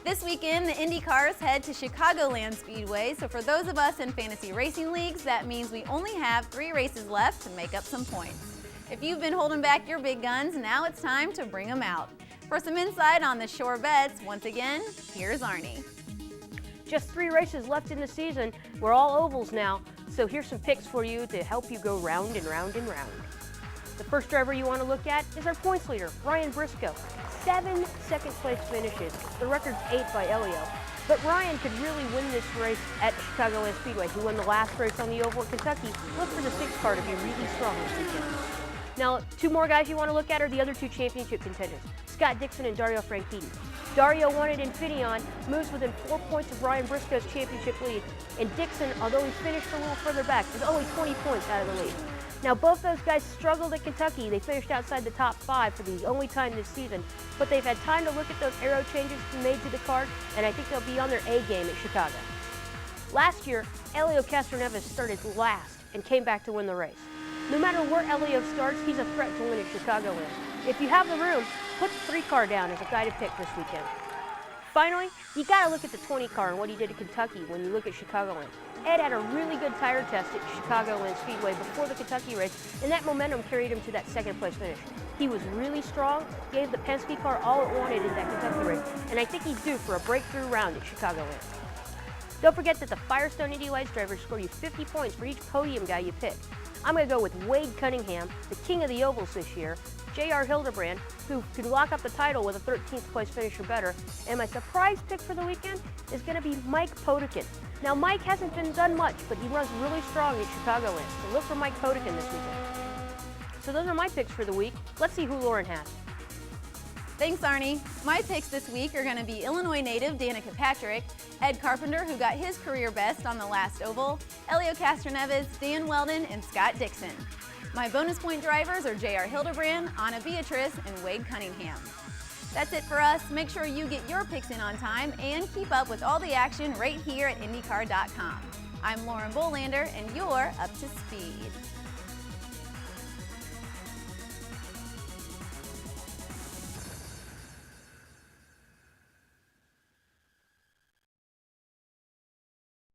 This weekend, the Indy cars head to Chicagoland Speedway, so for those of us in fantasy racing leagues, that means we only have 3 races left to make up some points. If you've been holding back your big guns, now it's time to bring them out. For some insight on the shore bets, once again, here's Arnie. Just 3 races left in the season. We're all ovals now, so here's some picks for you to help you go round and round and round. The first driver you want to look at is our points leader, Ryan Briscoe. 7 second-place finishes. The record's 8 by Elio. But Ryan could really win this race at Chicagoland Speedway. He won the last race on the oval at Kentucky. Look for the 6 car to be really strong this weekend. Now, 2 more guys you want to look at are the other 2 championship contenders, Scott Dixon and Dario Franchitti. Dario won at Infineon, moves within 4 points of Ryan Briscoe's championship lead, and Dixon, although he finished a little further back, is only 20 points out of the lead. Now, both those guys struggled at Kentucky. They finished outside the top 5 for the only time this season, but they've had time to look at those aero changes made to the car, and I think they'll be on their A game at Chicago. Last year, Elio Castroneves started last and came back to win the race. No matter where Elio starts, he's a threat to win at Chicagoland. If you have the room, put the 3 car down as a guy to pick this weekend. Finally, you gotta look at the 20 car and what he did at Kentucky when you look at Chicagoland. Ed had a really good tire test at Chicagoland Speedway before the Kentucky race, and that momentum carried him to that 2nd place finish. He was really strong, gave the Penske car all it wanted in that Kentucky race, and I think he's due for a breakthrough round at Chicagoland. Don't forget that the Firestone Indy Lights drivers score you 50 points for each podium guy you pick. I'm going to go with Wade Cunningham, the king of the ovals this year, J.R. Hildebrand, who could lock up the title with a 13th place finish or better, and my surprise pick for the weekend is going to be Mike Potikin. Now, Mike hasn't been done much, but he runs really strong at Chicagoland, so look for Mike Potikin this weekend. So those are my picks for the week. Let's see who Lauren has. Thanks, Arnie. My picks this week are going to be Illinois native Danica Patrick, Ed Carpenter, who got his career best on the last oval, Elio Castroneves, Dan Weldon, and Scott Dixon. My bonus point drivers are J.R. Hildebrand, Anna Beatrice, and Wade Cunningham. That's it for us. Make sure you get your picks in on time and keep up with all the action right here at IndyCar.com. I'm Lauren Bohlander, and you're up to speed.